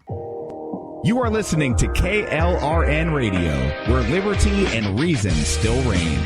You are listening to KLRN Radio, where liberty and reason still reign.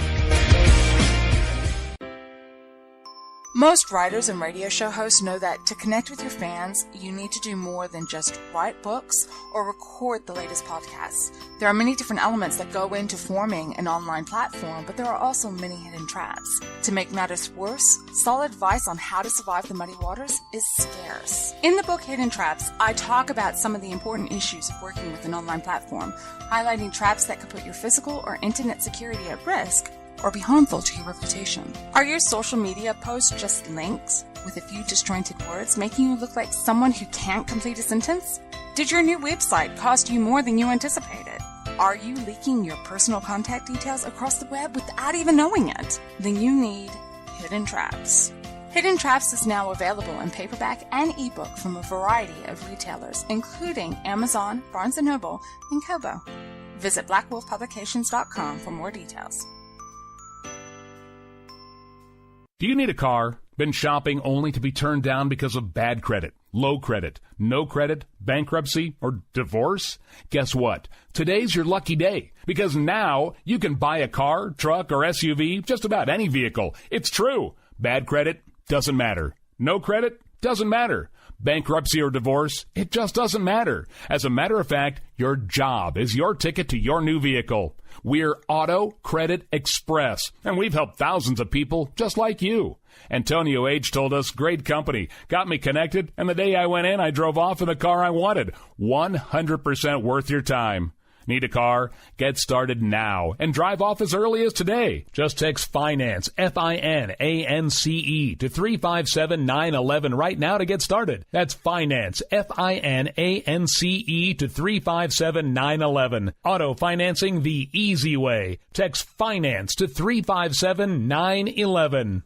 Most writers and radio show hosts know that to connect with your fans, you need to do more than just write books or record the latest podcasts. There are many different elements that go into forming an online platform, but there are also many hidden traps. To make matters worse, solid advice on how to survive the muddy waters is scarce. In the book Hidden Traps, I talk about some of the important issues of working with an online platform, highlighting traps that could put your physical or internet security at risk, or be harmful to your reputation. Are your social media posts just links with a few disjointed words, making you look like someone who can't complete a sentence? Did your new website cost you more than you anticipated? Are you leaking your personal contact details across the web without even knowing it? Then you need Hidden Traps. Hidden Traps is now available in paperback and ebook from a variety of retailers, including Amazon, Barnes & Noble, and Kobo. Visit blackwolfpublications.com for more details. Do you need a car? Been shopping only to be turned down because of bad credit, low credit, no credit, bankruptcy, or divorce? Guess what? Today's your lucky day, because now you can buy a car, truck, or SUV, just about any vehicle. It's true. Bad credit doesn't matter. No credit doesn't matter. Bankruptcy or divorce, it just doesn't matter. As a matter of fact, your job is your ticket to your new vehicle. We're Auto Credit Express, and we've helped thousands of people just like you. Antonio H. told us, great company, got me connected, and the day I went in, I drove off in the car I wanted. 100% worth your time. Need a car? Get started now and drive off as early as today. Just text FINANCE, FINANCE, to 357-911 right now to get started. That's FINANCE, FINANCE, to 357-911. Auto financing the easy way. Text FINANCE to 357-911.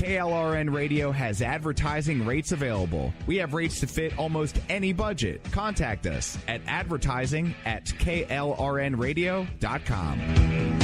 KLRN Radio has advertising rates available. We have rates to fit almost any budget. Contact us at advertising@klrnradio.com.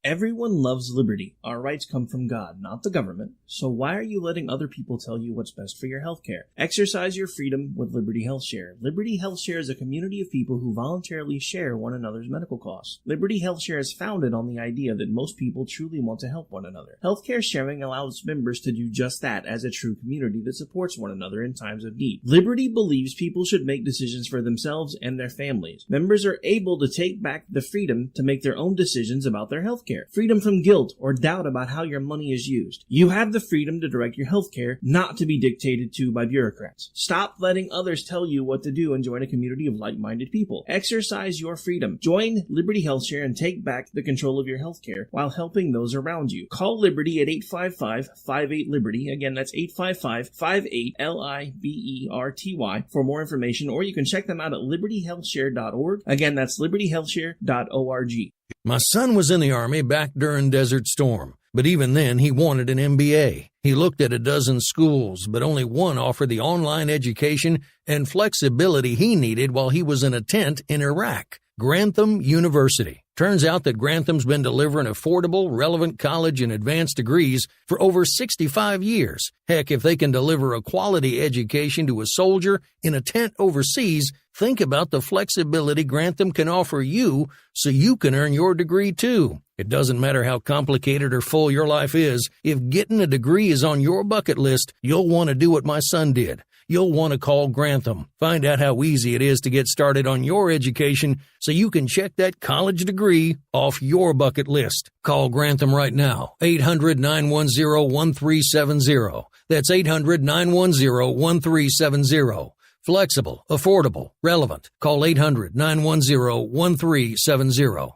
Everyone loves liberty. Our rights come from God, not the government. So why are you letting other people tell you what's best for your health care? Exercise your freedom with Liberty Health Share. Liberty Health Share is a community of people who voluntarily share one another's medical costs. Liberty Health Share is founded on the idea that most people truly want to help one another. Healthcare sharing allows members to do just that as a true community that supports one another in times of need. Liberty believes people should make decisions for themselves and their families. Members are able to take back the freedom to make their own decisions about their health care. Freedom from guilt or doubt about how your money is used. You have the freedom to direct your health care, not to be dictated to by bureaucrats. Stop letting others tell you what to do and join a community of like-minded people. Exercise your freedom. Join Liberty Health Share and take back the control of your health care while helping those around you. Call Liberty at 855-58-LIBERTY. Again, that's 855-58-LIBERTY for more information, or you can check them out at libertyhealthshare.org. Again, that's libertyhealthshare.org. My son was in the Army back during Desert Storm, but even then he wanted an MBA. He looked at a dozen schools, but only one offered the online education and flexibility he needed while he was in a tent in Iraq. Grantham University. Turns out that Grantham's been delivering affordable, relevant college and advanced degrees for over 65 years. Heck, if they can deliver a quality education to a soldier in a tent overseas, think about the flexibility Grantham can offer you so you can earn your degree too. It doesn't matter how complicated or full your life is, if getting a degree is on your bucket list, you'll want to do what my son did. You'll want to call Grantham. Find out how easy it is to get started on your education so you can check that college degree off your bucket list. Call Grantham right now, 800-910-1370. That's 800-910-1370. Flexible, affordable, relevant. Call 800-910-1370.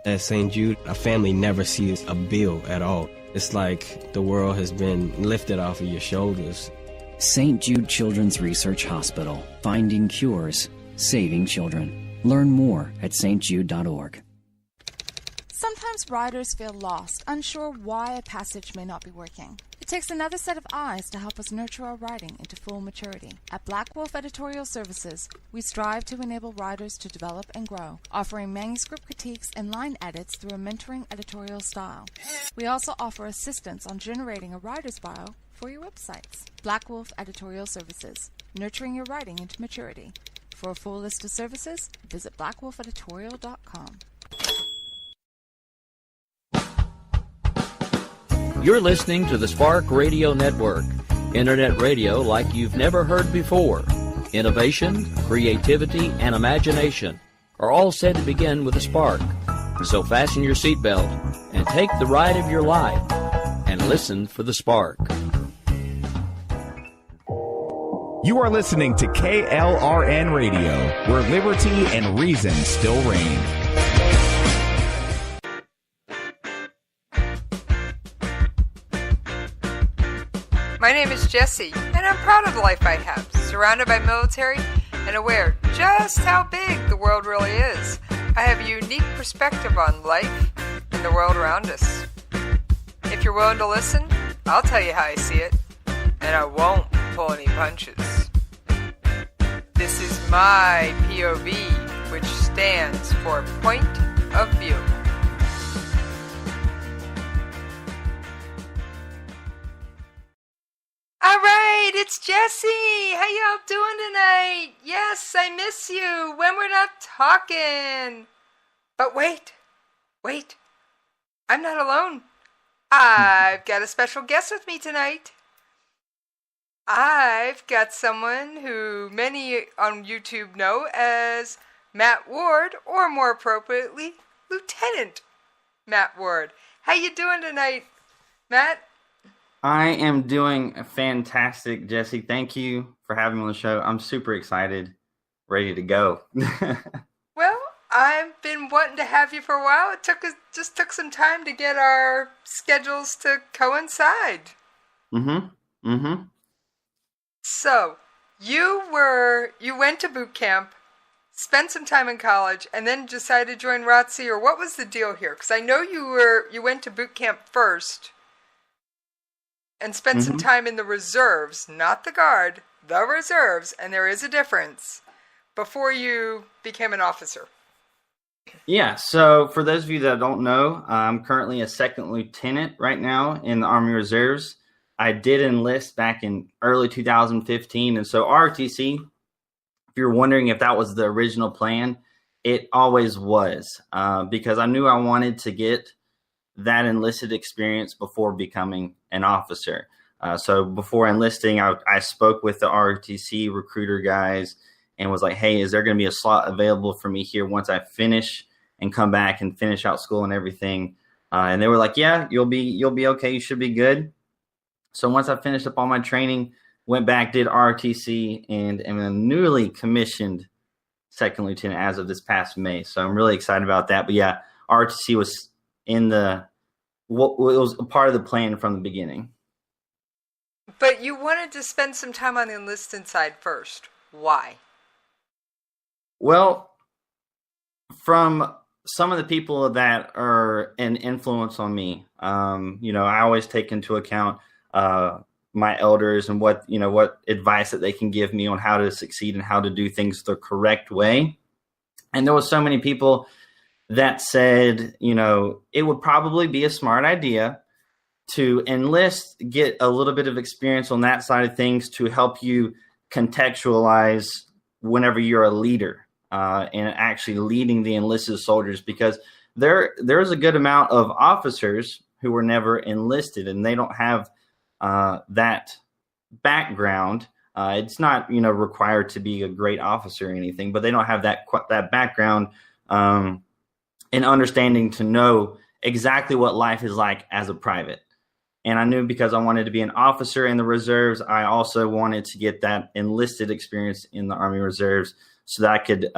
At St. Jude, a family never sees a bill at all. It's like the world has been lifted off of your shoulders. St. Jude Children's Research Hospital. Finding cures, saving children. Learn more at stjude.org. Sometimes riders feel lost, unsure why a passage may not be working. It takes another set of eyes to help us nurture our writing into full maturity. At Black Wolf Editorial Services, we strive to enable writers to develop and grow, offering manuscript critiques and line edits through a mentoring editorial style. We also offer assistance on generating a writer's bio for your websites. Black Wolf Editorial Services, nurturing your writing into maturity. For a full list of services, visit blackwolfeditorial.com. You're listening to the Spark Radio Network, internet radio like you've never heard before. Innovation, creativity, and imagination are all said to begin with a spark. So fasten your seatbelt and take the ride of your life and listen for the spark. You are listening to KLRN Radio, where liberty and reason still reign. My name is Jessie, and I'm proud of the life I have, surrounded by military and aware just how big the world really is. I have a unique perspective on life and the world around us. If you're willing to listen, I'll tell you how I see it, and I won't pull any punches. This is my POV, which stands for Point of View. All right, it's Jessie. How y'all doing tonight? Yes, I miss you when we're not talking. But wait. I'm not alone. I've got a special guest with me tonight. I've got someone who many on YouTube know as Matt Ward, or more appropriately, Lieutenant Matt Ward. How you doing tonight, Matt? I am doing fantastic, Jesse. Thank you for having me on the show. I'm super excited, ready to go. Well, I've been wanting to have you for a while. It just took some time to get our schedules to coincide. So, you went to boot camp, spent some time in college, and then decided to join ROTC, or what was the deal here? Because I know you went to boot camp first and spent some time in the reserves, not the Guard, the reserves, and there is a difference, before you became an officer. Yeah, so for those of you that don't know, I'm currently a second lieutenant right now in the Army Reserves. I did enlist back in early 2015, and so ROTC, if you're wondering if that was the original plan, it always was, because I knew I wanted to get that enlisted experience before becoming an officer. So before enlisting, I spoke with the ROTC recruiter guys and was like, hey, is there going to be a slot available for me here once I finish and come back and finish out school and everything? And they were like, yeah, you'll be okay. You should be good. So once I finished up all my training, went back, did ROTC, and am a newly commissioned second lieutenant as of this past May. So I'm really excited about that. But yeah, ROTC was it was a part of the plan from the beginning. But you wanted to spend some time on the enlisted side first. Why? Well, from some of the people that are an influence on me, I always take into account my elders and what advice that they can give me on how to succeed and how to do things the correct way. And there was so many people that said, it would probably be a smart idea to enlist, get a little bit of experience on that side of things to help you contextualize whenever you're a leader and actually leading the enlisted soldiers, because there's a good amount of officers who were never enlisted and they don't have that background. It's not, required to be a great officer or anything, but they don't have that background and understanding to know exactly what life is like as a private. And I knew because I wanted to be an officer in the reserves, I also wanted to get that enlisted experience in the Army Reserves so that I could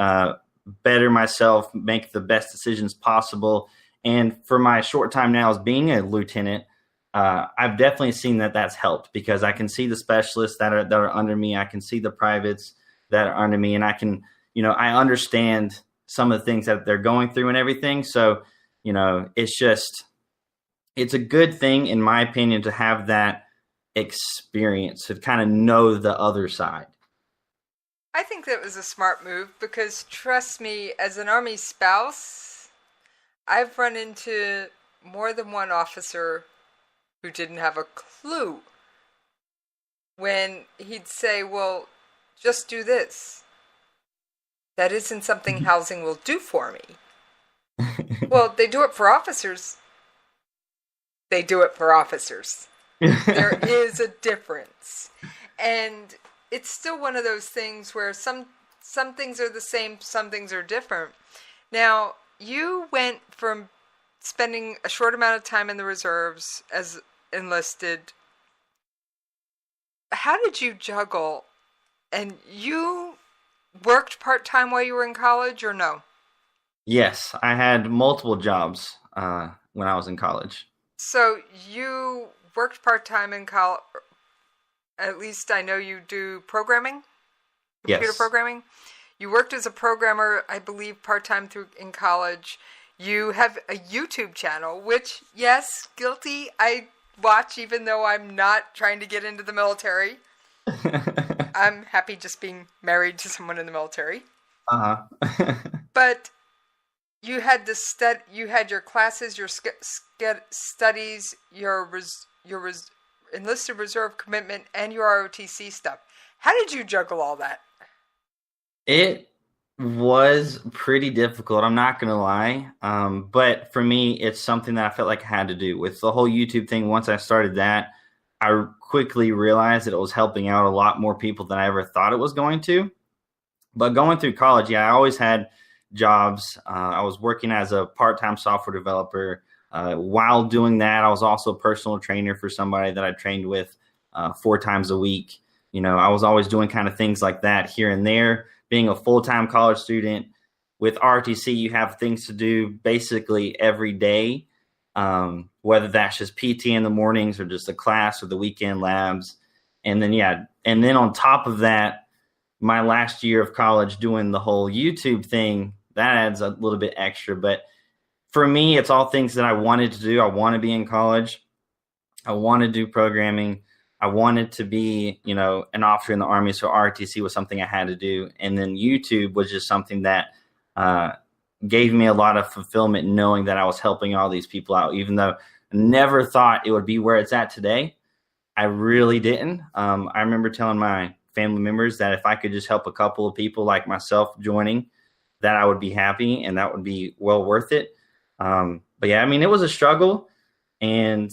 better myself, make the best decisions possible. And for my short time now as being a lieutenant, I've definitely seen that that's helped, because I can see the specialists that are under me. I can see the privates that are under me, and I can, I understand some of the things that they're going through and everything. So, it's a good thing, in my opinion, to have that experience, to kind of know the other side. I think that was a smart move because, trust me, as an Army spouse, I've run into more than one officer who didn't have a clue when he'd say, well, just do this. That isn't something housing will do for me. Well, they do it for officers. They do it for officers. There is a difference. And it's still one of those things where some things are the same, some things are different. Now, you went from spending a short amount of time in the reserves as enlisted. How did you juggle? And you worked part-time while you were in college, or no? Yes, I had multiple jobs when I was in college. So you worked part-time in college. At least I know you do programming, computer programming. You worked as a programmer, I believe, part-time in college. You have a YouTube channel, which, yes, guilty, I watch even though I'm not trying to get into the military. I'm happy just being married to someone in the military. But you had you had your classes, your studies, your enlisted reserve commitment, and your ROTC stuff. How did you juggle all that? It was pretty difficult, I'm not going to lie. But for me, it's something that I felt like I had to do. With the whole YouTube thing, once I started that, I quickly realized that it was helping out a lot more people than I ever thought it was going to. But going through college, I always had jobs. I was working as a part-time software developer. While doing that, I was also a personal trainer for somebody that I trained with 4 times a week. I was always doing kind of things like that here and there. Being a full-time college student with RTC, you have things to do basically every day, whether that's just PT in the mornings or just a class or the weekend labs. And then on top of that, my last year of college doing the whole YouTube thing, that adds a little bit extra. But for me, it's all things that I wanted to do. I want to be in college. I want to do programming. I wanted to be, an officer in the Army, so RTC was something I had to do. And then YouTube was just something that gave me a lot of fulfillment, knowing that I was helping all these people out, even though I never thought it would be where it's at today. I really didn't. I remember telling my family members that if I could just help a couple of people like myself joining, that I would be happy and that would be well worth it. But yeah, it was a struggle, and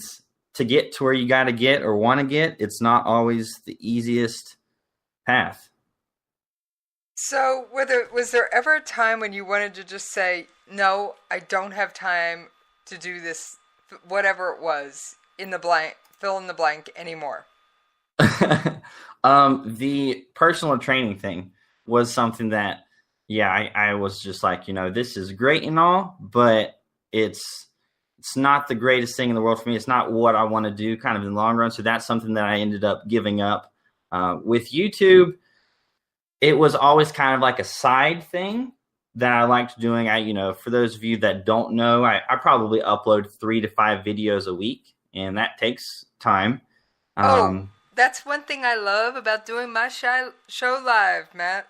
to get to where you got to get or want to get, it's not always the easiest path. So was there ever a time when you wanted to just say, no, I don't have time to do this, whatever it was, fill in the blank anymore? The personal training thing was something that, I was just like, this is great and all, but it's not the greatest thing in the world for me. It's not what I want to do kind of in the long run. So that's something that I ended up giving up. With YouTube, it was always kind of like a side thing that I liked doing. For those of you that don't know, I probably upload 3 to 5 videos a week, and that takes time. That's one thing I love about doing my show live, Matt.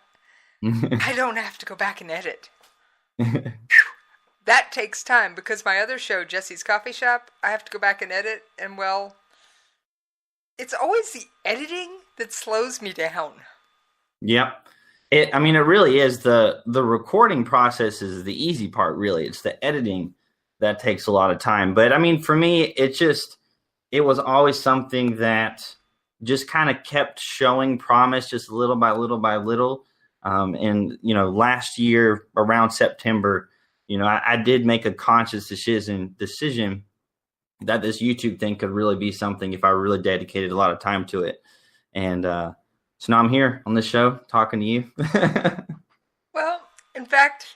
I don't have to go back and edit. That takes time, because my other show, Jesse's Coffee Shop, I have to go back and edit, and it's always the editing that slows me down. Yep. It really is. The recording process is the easy part, really. It's the editing that takes a lot of time. But for me, it was always something that just kind of kept showing promise, just little by little by little. And last year around September, I did make a conscious decision that this YouTube thing could really be something if I really dedicated a lot of time to it. And so now I'm here on this show talking to you. Well, in fact,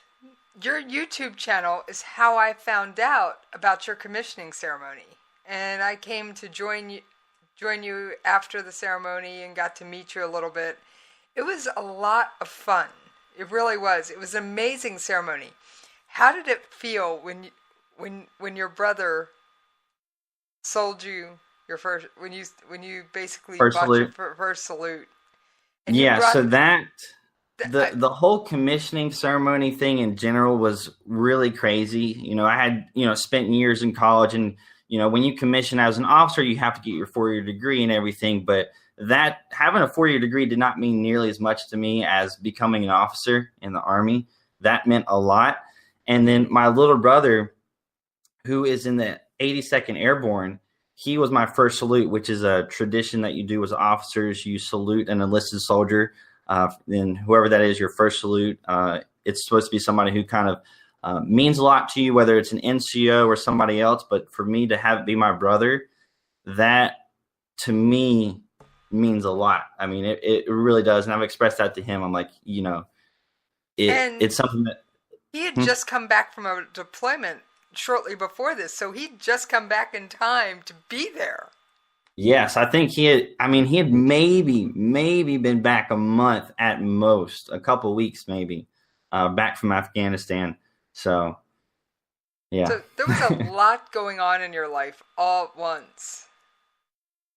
your YouTube channel is how I found out about your commissioning ceremony. And I came to join you after the ceremony and got to meet you a little bit. It was a lot of when It really was. It was an amazing ceremony. How did it feel when when your brother sold you your first, when you basically First bought salute. your first salute. So that the whole commissioning ceremony thing in general was really crazy. You know, I had, spent years in college, and, when you commission as an officer, you have to get your 4-year degree and everything. But that having a 4-year degree did not mean nearly as much to me as becoming an officer in the Army. That meant a lot. And then my little brother, who is in the 82nd Airborne, he was my first salute, which is a tradition that you do as officers. You salute an enlisted soldier. Then whoever that is, your first salute, it's supposed to be somebody who kind of means a lot to you, whether it's an NCO or somebody else. But for me to have it be my brother, that to me means a lot. I mean, it really does. And I've expressed that to him. I'm like, it's something that he had just come back from a deployment shortly before this. So he'd just come back in time to be there. Yes, I think he had maybe been back a month at most, a couple weeks maybe, back from Afghanistan. So, yeah. So there was a lot going on in your life all at once.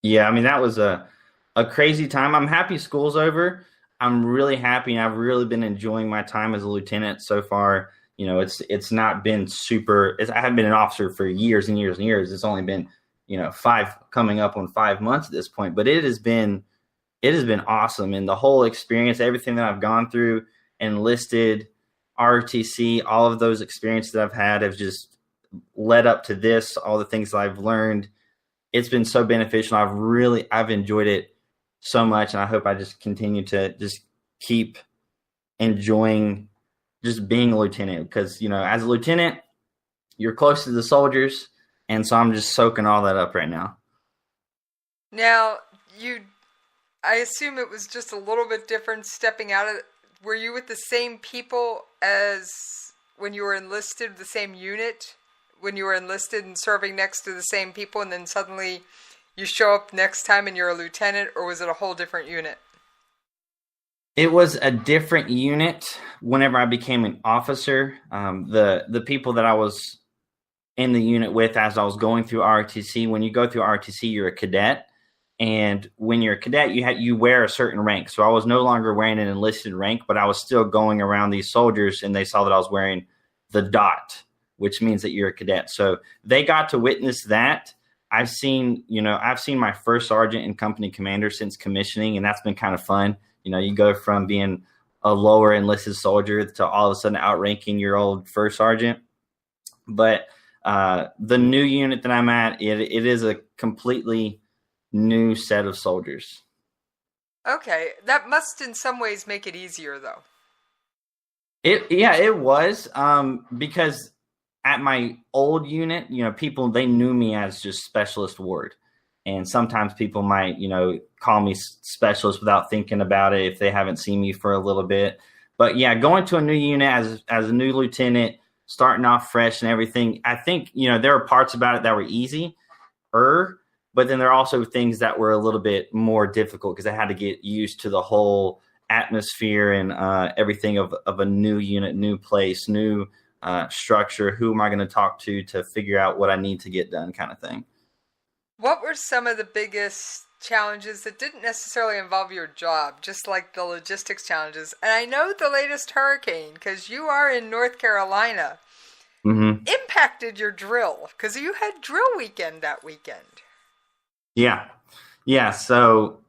Yeah, I mean, that was a crazy time. I'm happy school's over. I'm really happy, and I've really been enjoying my time as a lieutenant so far. It's not been super. I haven't been an officer for years and years and years. It's only been, coming up on 5 months at this point. But it has been awesome, and the whole experience, everything that I've gone through, enlisted, ROTC, all of those experiences that I've had have just led up to this. All the things that I've learned, it's been so beneficial. I've enjoyed it so much, and I hope I just continue to just keep enjoying just being a lieutenant, because, as a lieutenant, you're close to the soldiers. And so I'm just soaking all that up right now. Now, I assume it was just a little bit different stepping out of, were you with the same people as when you were enlisted, the same unit, when you were enlisted and serving next to the same people, and then suddenly you show up next time and you're a lieutenant, or was it a whole different unit? It was a different unit whenever I became an officer. The people that I was in the unit with as I was going through ROTC, when you go through ROTC, you're a cadet. And when you're a cadet, you wear a certain rank. So I was no longer wearing an enlisted rank, but I was still going around these soldiers, and they saw that I was wearing the dot, which means that you're a cadet. So they got to witness that. I've seen my first sergeant and company commander since commissioning, and that's been kind of fun. You go from being a lower enlisted soldier to all of a sudden outranking your old first sergeant. But the new unit that I'm at, it is a completely new set of soldiers. Okay, that must in some ways make it easier, though. It was because at my old unit, people, they knew me as just Specialist Ward. And sometimes people might, call me specialist without thinking about it if they haven't seen me for a little bit. But yeah, going to a new unit as a new lieutenant, starting off fresh and everything, I think, there are parts about it that were easy, but then there are also things that were a little bit more difficult because I had to get used to the whole atmosphere and everything of a new unit, new place, new structure. Who am I going to talk to figure out what I need to get done, kind of thing. What were some of the biggest challenges that didn't necessarily involve your job, just like the logistics challenges? And I know the latest hurricane, because you are in North Carolina, impacted your drill, because you had drill weekend that weekend. Yeah. So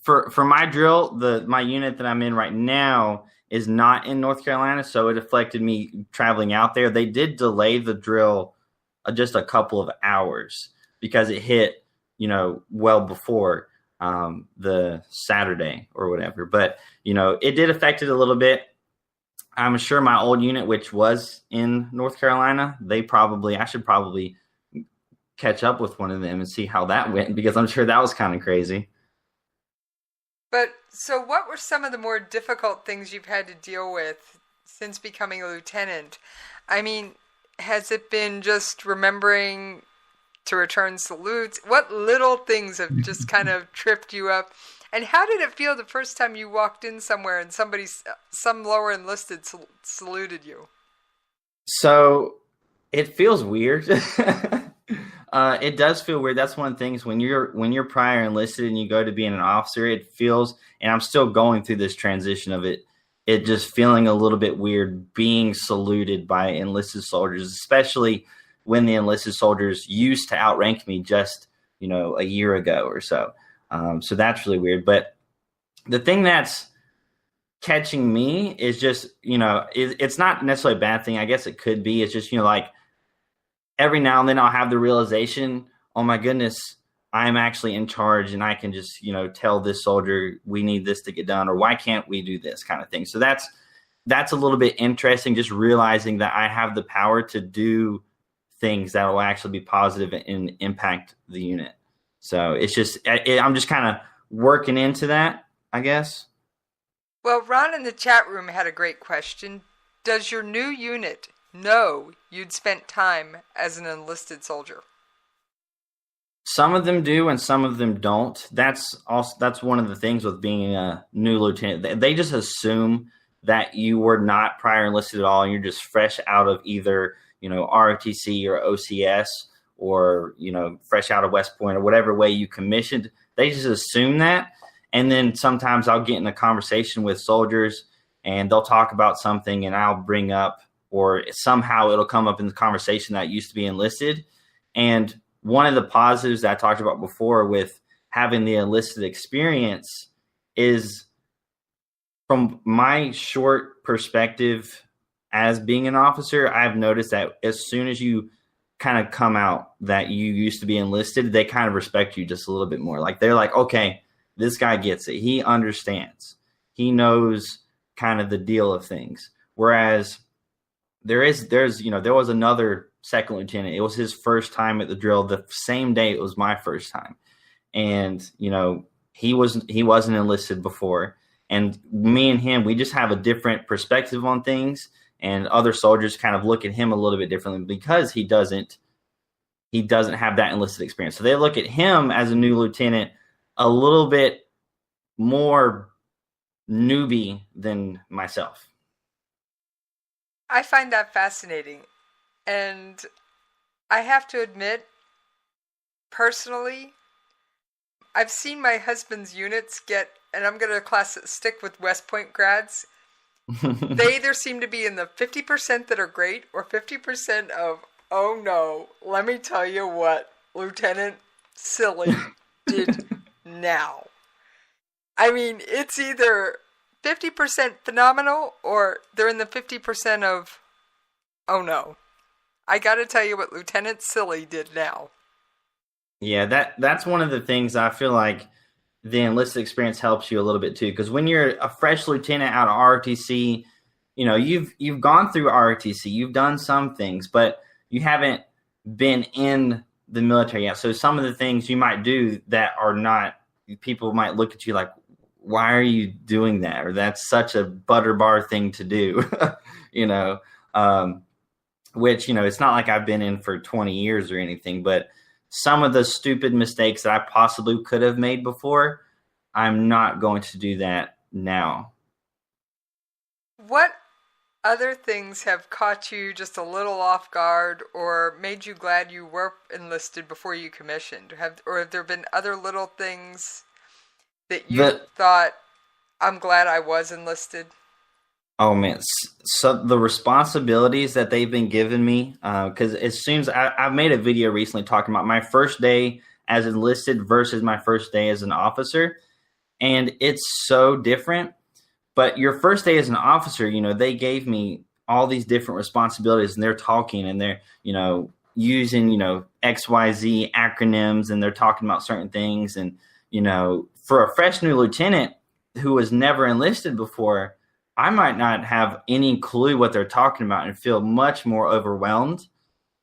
for my drill, my unit that I'm in right now is not in North Carolina, so it affected me traveling out there. They did delay the drill just a couple of hours, because it hit, well before the Saturday or whatever. But, it did affect it a little bit. I'm sure my old unit, which was in North Carolina, I should probably catch up with one of them and see how that went, because I'm sure that was kind of crazy. But so what were some of the more difficult things you've had to deal with since becoming a lieutenant? I mean, has it been just remembering to return salutes? What little things have just kind of tripped you up? And how did it feel the first time you walked in somewhere and some lower enlisted saluted you? So It feels weird. It does feel weird. That's one of the things when you're prior enlisted and you go to being an officer, it feels, and I'm still going through this transition of it just feeling a little bit weird being saluted by enlisted soldiers, especially when the enlisted soldiers used to outrank me just, a year ago or so. So that's really weird. But the thing that's catching me is just, it's not necessarily a bad thing. I guess it could be. It's just, like every now and then I'll have the realization, oh my goodness, I'm actually in charge and I can just, tell this soldier we need this to get done, or why can't we do this kind of thing. So that's a little bit interesting, just realizing that I have the power to do things that will actually be positive and impact the unit. So it's just, I'm just kind of working into that, I guess. Well, Ron in the chat room had a great question. Does your new unit know you'd spent time as an enlisted soldier? Some of them do and some of them don't. That's one of the things with being a new lieutenant. They just assume that you were not prior enlisted at all and you're just fresh out of either, ROTC or OCS or, fresh out of West Point or whatever way you commissioned. They just assume that. And then sometimes I'll get in a conversation with soldiers and they'll talk about something and I'll bring up, or somehow it'll come up in the conversation that used to be enlisted. And one of the positives that I talked about before with having the enlisted experience is, from my short perspective as being an officer, I've noticed that as soon as you kind of come out that you used to be enlisted, they kind of respect you just a little bit more. Like they're like, okay, this guy gets it. He understands. He knows kind of the deal of things. Whereas there was another second lieutenant. It was his first time at the drill the same day it was my first time. And, he wasn't enlisted before. And me and him, we just have a different perspective on things. And other soldiers kind of look at him a little bit differently because he doesn't have that enlisted experience. So they look at him as a new lieutenant a little bit more newbie than myself. I find that fascinating. And I have to admit, personally, I've seen my husband's units get, and I'm going to stick with West Point grads. They either seem to be in the 50% that are great or 50% of, oh no, let me tell you what Lieutenant Silly did now. I mean, it's either 50% phenomenal or they're in the 50% of, oh no, I got to tell you what Lieutenant Silly did now. Yeah, that's one of the things I feel like the enlisted experience helps you a little bit too. Because when you're a fresh lieutenant out of ROTC, you've gone through ROTC, you've done some things, but you haven't been in the military yet. So some of the things you might do that are not, people might look at you like, why are you doing that? Or that's such a butterbar thing to do, which, it's not like I've been in for 20 years or anything, but some of the stupid mistakes that I possibly could have made before, I'm not going to do that now. What other things have caught you just a little off guard or made you glad you were enlisted before you commissioned? Have there been other little things that you thought, I'm glad I was enlisted? Oh man, so the responsibilities that they've been giving me, because as soon as I've made a video recently talking about my first day as enlisted versus my first day as an officer, and it's so different. But your first day as an officer, they gave me all these different responsibilities, and they're talking and they're, using, XYZ acronyms, and they're talking about certain things. And, for a fresh new lieutenant who was never enlisted before, I might not have any clue what they're talking about and feel much more overwhelmed.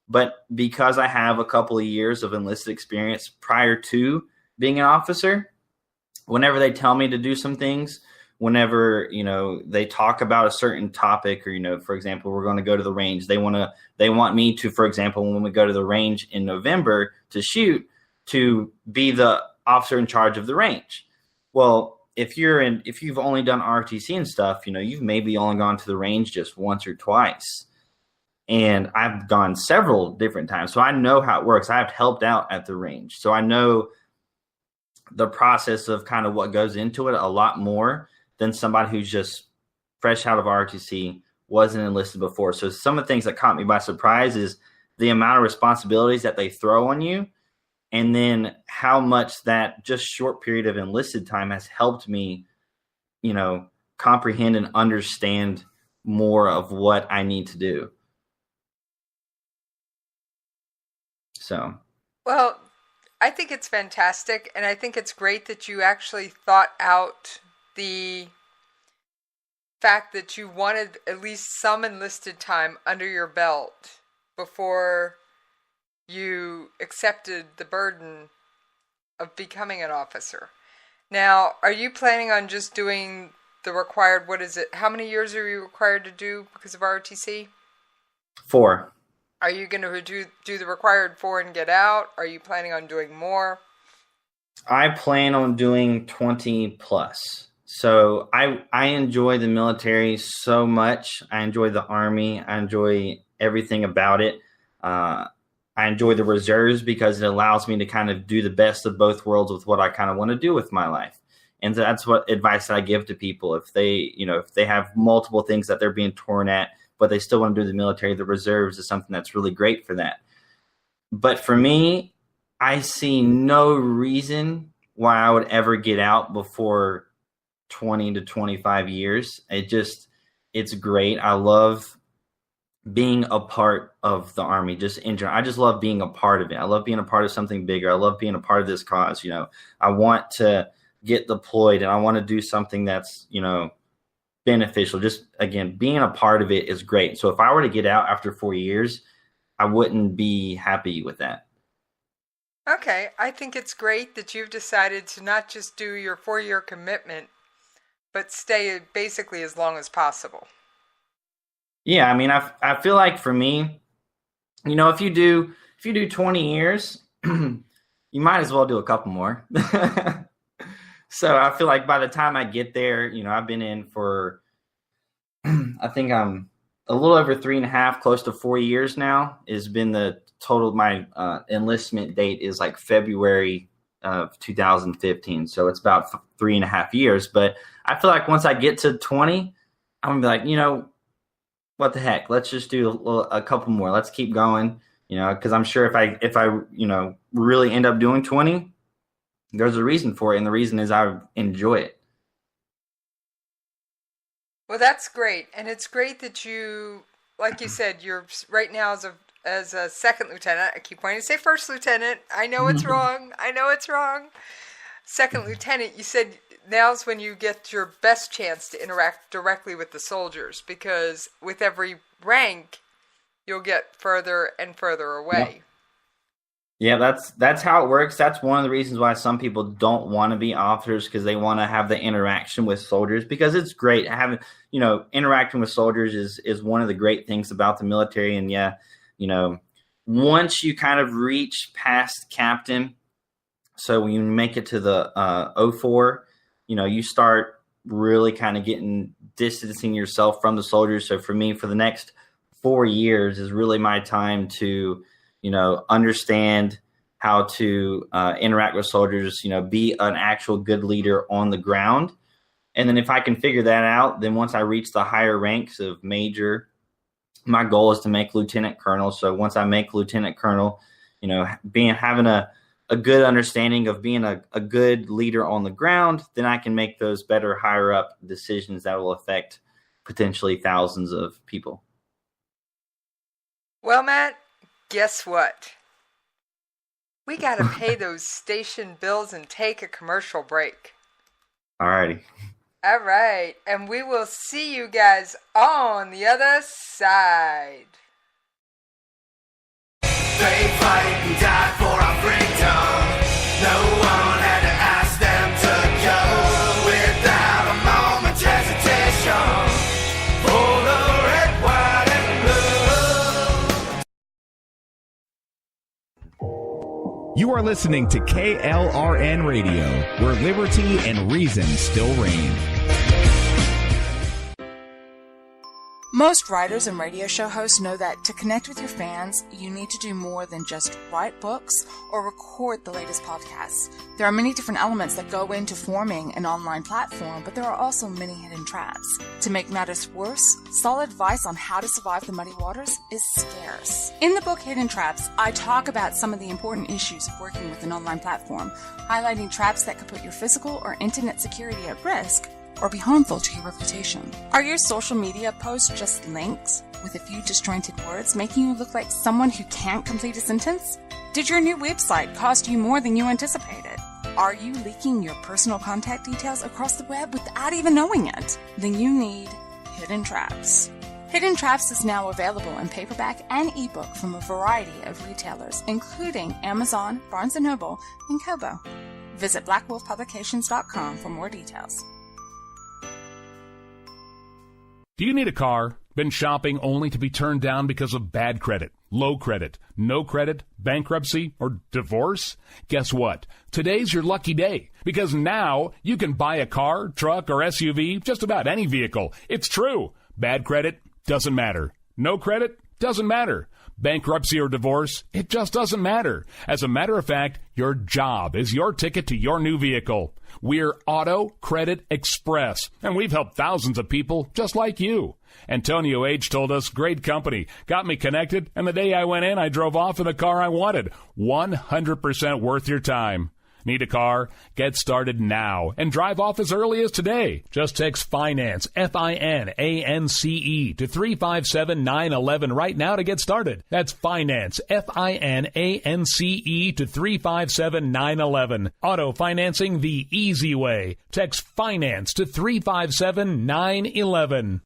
But because I have a couple of years of enlisted experience prior to being an officer, whenever they tell me to do some things, whenever, they talk about a certain topic or, for example, we're going to go to the range, they want me to, for example, when we go to the range in November to shoot, to be the officer in charge of the range. Well, if you've only done RTC and stuff, you've maybe only gone to the range just once or twice. And I've gone several different times. So I know how it works. I've helped out at the range. So I know the process of kind of what goes into it a lot more than somebody who's just fresh out of ROTC, wasn't enlisted before. So some of the things that caught me by surprise is the amount of responsibilities that they throw on you, and then how much that just short period of enlisted time has helped me, comprehend and understand more of what I need to do. So, well, I think it's fantastic, and I think it's great that you actually thought out the fact that you wanted at least some enlisted time under your belt before you accepted the burden of becoming an officer. Now, are you planning on just doing the required, how many years are you required to do because of ROTC? 4. Are you going to do the required 4 and get out? Are you planning on doing more? I plan on doing 20 plus. So I enjoy the military so much. I enjoy the Army. I enjoy everything about it. I enjoy the reserves because it allows me to kind of do the best of both worlds with what I kind of want to do with my life. And that's what advice that I give to people. If they have multiple things that they're being torn at, but they still want to do the military, the reserves is something that's really great for that. But for me, I see no reason why I would ever get out before 20 to 25 years. It's great. I love being a part of the Army, just in general. I just love being a part of it. I love being a part of something bigger. I love being a part of this cause. I want to get deployed and I want to do something that's, beneficial. Just again, being a part of it is great. So if I were to get out after 4 years, I wouldn't be happy with that. Okay. I think it's great that you've decided to not just do your 4-year commitment, but stay basically as long as possible. Yeah. I mean, I feel like for me, if you do 20 years, you might as well do a couple more. So I feel like by the time I get there, I've been in for, I think I'm a little over 3.5, close to 4 years now. Has been the total. My enlistment date is like February of 2015. So it's about 3.5 years. But I feel like once I get to 20, I'm gonna be like, what the heck? Let's just do a couple more. Let's keep going. Because I'm sure if I really end up doing 20. There's a reason for it, and the reason is I enjoy it. Well, that's great, and it's great that you, like you said, you're right now as a second lieutenant. I keep wanting to say first lieutenant. I know it's wrong. Second lieutenant, you said now's when you get your best chance to interact directly with the soldiers, because with every rank, you'll get further and further away. Yep. Yeah, that's how it works. That's one of the reasons why some people don't want to be officers, because they want to have the interaction with soldiers, because it's great having, interacting with soldiers is one of the great things about the military. And once you kind of reach past captain, so when you make it to the 04, you start really kind of distancing yourself from the soldiers. So for me, for the next 4 years is really my time to understand how to interact with soldiers, be an actual good leader on the ground. And then if I can figure that out, then once I reach the higher ranks of major, my goal is to make lieutenant colonel. So once I make lieutenant colonel, having a good understanding of being a good leader on the ground, then I can make those better higher up decisions that will affect potentially thousands of people. Well, Matt, guess what? We got to pay those station bills and take a commercial break. Alrighty. All right. And we will see you guys on the other side. They fight and die for our freedom. No one had to ask them to go without a moment's hesitation. For the red, white, and blue. You are listening to KLRN Radio, where liberty and reason still reign. Most writers and radio show hosts know that to connect with your fans, you need to do more than just write books or record the latest podcasts. There are many different elements that go into forming an online platform, but there are also many hidden traps. To make matters worse, solid advice on how to survive the muddy waters is scarce. In the book Hidden Traps, I talk about some of the important issues of working with an online platform, highlighting traps that could put your physical or internet security at risk or be harmful to your reputation. Are your social media posts just links with a few disjointed words, making you look like someone who can't complete a sentence? Did your new website cost you more than you anticipated? Are you leaking your personal contact details across the web without even knowing it? Then you need Hidden Traps. Hidden Traps is now available in paperback and ebook from a variety of retailers, including Amazon, Barnes & Noble, and Kobo. Visit blackwolfpublications.com for more details. Do you need a car? Been shopping only to be turned down because of bad credit, low credit, no credit, bankruptcy, or divorce? Guess what? Today's your lucky day, because now you can buy a car, truck, or SUV, just about any vehicle. It's true. Bad credit doesn't matter. No credit doesn't matter. Bankruptcy or divorce, it just doesn't matter. As a matter of fact, your job is your ticket to your new vehicle. We're Auto Credit Express, and we've helped thousands of people just like you. Antonio H. told us, great company, got me connected, and the day I went in, I drove off in the car I wanted. 100% worth your time. Need a car? Get started now and drive off as early as today. Just text FINANCE, FINANCE, to 357-911 right now to get started. That's FINANCE, FINANCE, to 357-911. Auto financing the easy way. Text FINANCE to 357-911.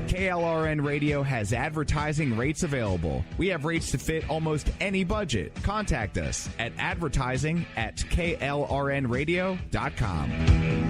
KLRN Radio has advertising rates available. We have rates to fit almost any budget. Contact us at advertising@klrnradio.com.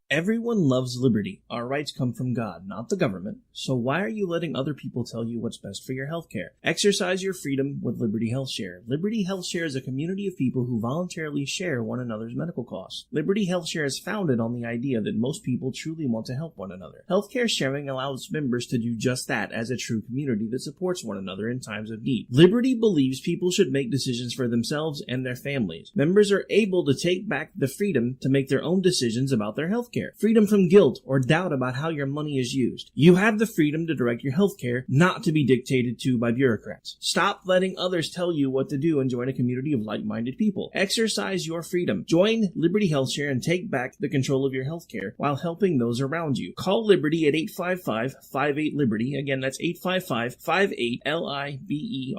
Everyone loves liberty. Our rights come from God, not the government. So why are you letting other people tell you what's best for your healthcare? Exercise your freedom with Liberty Health Share. Liberty Health Share is a community of people who voluntarily share one another's medical costs. Liberty Health Share is founded on the idea that most people truly want to help one another. Healthcare sharing allows members to do just that as a true community that supports one another in times of need. Liberty believes people should make decisions for themselves and their families. Members are able to take back the freedom to make their own decisions about their healthcare. Freedom from guilt or doubt about how your money is used. You have the freedom to direct your health care, not to be dictated to by bureaucrats. Stop letting others tell you what to do and join a community of like-minded people. Exercise your freedom. Join Liberty Health Share and take back the control of your health care while helping those around you. Call Liberty at 855-58-LIBERTY. Again, that's 855-58-LIBERTY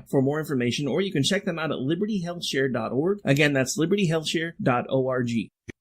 for more information, or you can check them out at libertyhealthshare.org. Again, that's libertyhealthshare.org.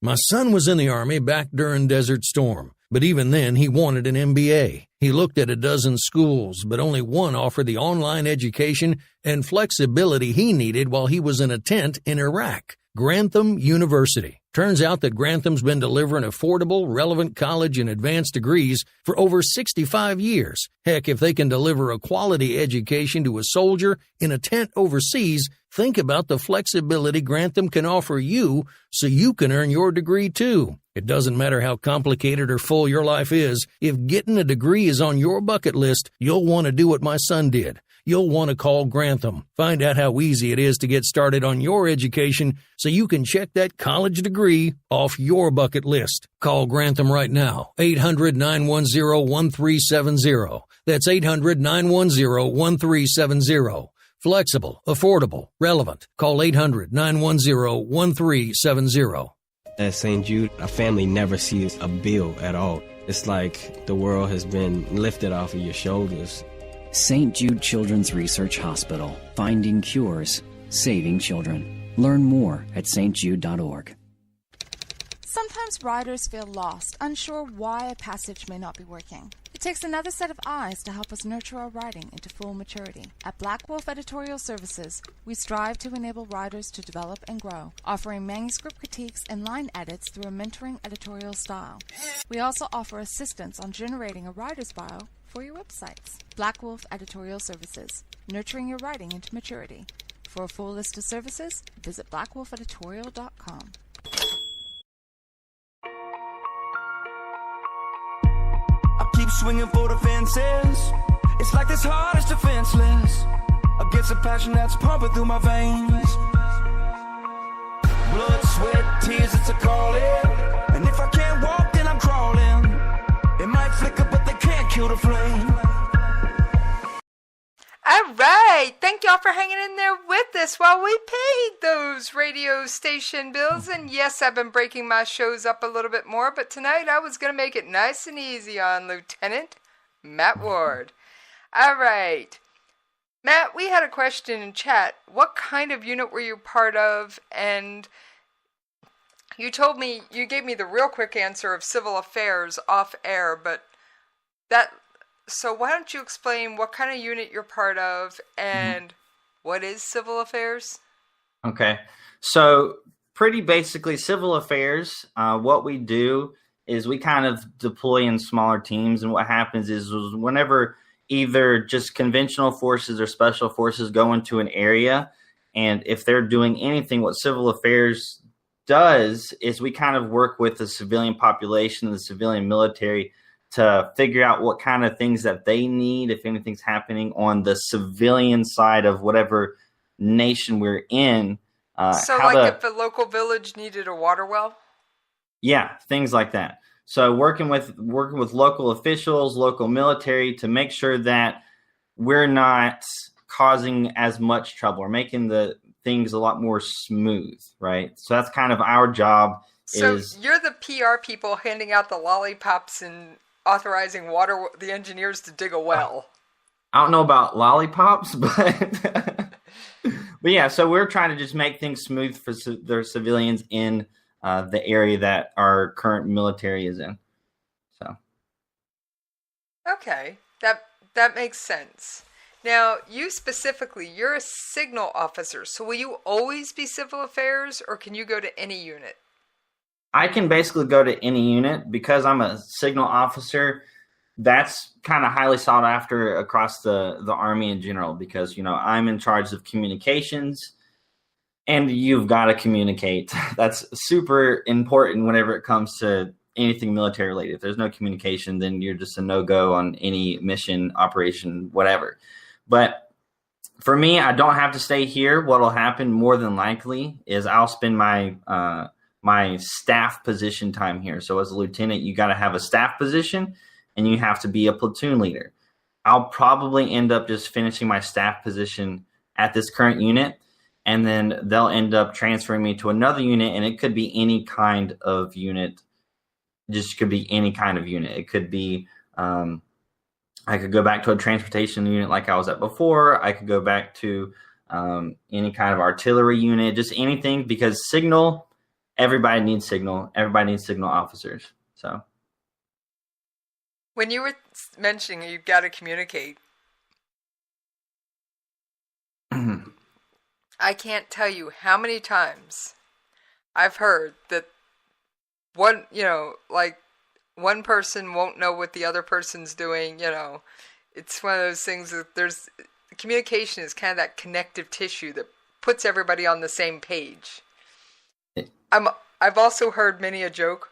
My son was in the Army back during Desert Storm, but even then he wanted an MBA. He looked at a dozen schools, but only one offered the online education and flexibility he needed while he was in a tent in Iraq. Grantham University. Turns out that Grantham's been delivering affordable, relevant college and advanced degrees for over 65 years. Heck, if they can deliver a quality education to a soldier in a tent overseas, think about the flexibility Grantham can offer you so you can earn your degree too. It doesn't matter how complicated or full your life is. If getting a degree is on your bucket list, you'll want to do what my son did. You'll want to call Grantham. Find out how easy it is to get started on your education so you can check that college degree off your bucket list. Call Grantham right now. 800-910-1370. That's 800-910-1370. Flexible, affordable, relevant. Call 800-910-1370. At St. Jude, a family never sees a bill at all. It's like the world has been lifted off of your shoulders. St. Jude Children's Research Hospital. Finding cures, saving children. Learn more at stjude.org. Sometimes writers feel lost, unsure why a passage may not be working. It takes another set of eyes to help us nurture our writing into full maturity. At Black Wolf Editorial Services, we strive to enable writers to develop and grow, offering manuscript critiques and line edits through a mentoring editorial style. We also offer assistance on generating a writer's bio for your websites. Black Wolf Editorial Services, nurturing your writing into maturity. For a full list of services, visit blackwolfeditorial.com. I keep swinging for the fences. It's like this heart is defenseless against a passion that's pumping through my veins. Blood, sweat, tears, it's a calling. And if I can't walk, then I'm crawling. It might flicker, but they can't kill the flame. All right. Thank y'all for hanging in there with us while we paid those radio station bills. And yes, I've been breaking my shows up a little bit more, but tonight I was going to make it nice and easy on Lieutenant Matt Ward. All right. Matt, we had a question in chat. What kind of unit were you part of? And you gave me the real quick answer of civil affairs off air, but so why don't you explain what kind of unit you're part of and what is civil affairs? Okay. So pretty basically civil affairs, what we do is we kind of deploy in smaller teams. And what happens is whenever either just conventional forces or special forces go into an area, and if they're doing anything, what civil affairs does is we kind of work with the civilian population, the civilian military, to figure out what kind of things that they need, if anything's happening on the civilian side of whatever nation we're in. So like if a local village needed a water well? Yeah, things like that. So working with local officials, local military to make sure that we're not causing as much trouble. We're making the things a lot more smooth, right? So that's kind of our job. So you're the PR people handing out the lollipops and authorizing the engineers to dig a well. I don't know about lollipops, but yeah, so we're trying to just make things smooth for their civilians in the area that our current military is in. So. Okay, that makes sense. Now, you specifically, you're a signal officer, so will you always be civil affairs, or can you go to any unit? I can basically go to any unit because I'm a signal officer. That's kind of highly sought after across the Army in general because, I'm in charge of communications and you've got to communicate. That's super important whenever it comes to anything military related. If there's no communication, then you're just a no-go on any mission, operation, whatever. But for me, I don't have to stay here. What'll happen more than likely is I'll spend my staff position time here. So as a lieutenant, you got to have a staff position and you have to be a platoon leader. I'll probably end up just finishing my staff position at this current unit, and then they'll end up transferring me to another unit, and it could be any kind of unit. Just could be any kind of unit. It could be, I could go back to a transportation unit like I was at before. I could go back to any kind of artillery unit, just anything, because signal, everybody needs signal. Everybody needs signal officers. So when you were mentioning you've got to communicate, I can't tell you how many times I've heard that one person won't know what the other person's doing. It's one of those things that communication is kind of that connective tissue that puts everybody on the same page. I've also heard many a joke.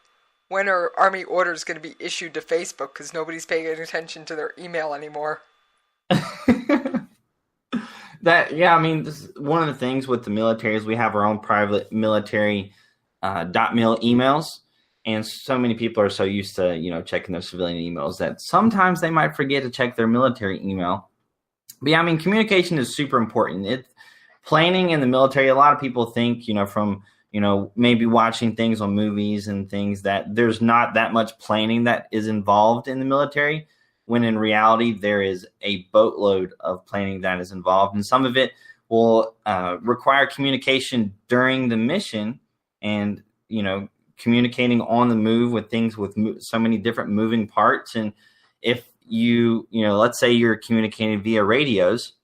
When are Army orders going to be issued to Facebook because nobody's paying attention to their email anymore? One of the things with the military is we have our own private military .mil emails, and so many people are so used to checking their civilian emails that sometimes they might forget to check their military email. But yeah, communication is super important. Planning in the military, a lot of people think from maybe watching things on movies and things that there's not that much planning that is involved in the military, when in reality there is a boatload of planning that is involved. And some of it will require communication during the mission and, communicating on the move with things with so many different moving parts. And if let's say you're communicating via radios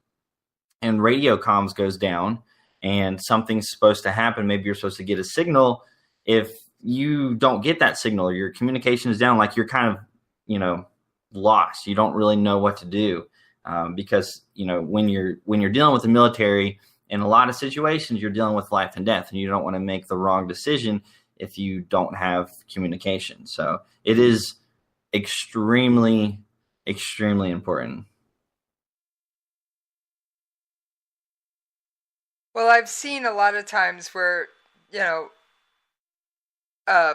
and radio comms goes down, and something's supposed to happen, maybe you're supposed to get a signal. If you don't get that signal, or your communication is down, like you're kind of, lost. You don't really know what to do because, when you're dealing with the military, in a lot of situations, you're dealing with life and death, and you don't want to make the wrong decision if you don't have communication. So it is extremely, extremely important. Well, I've seen a lot of times where,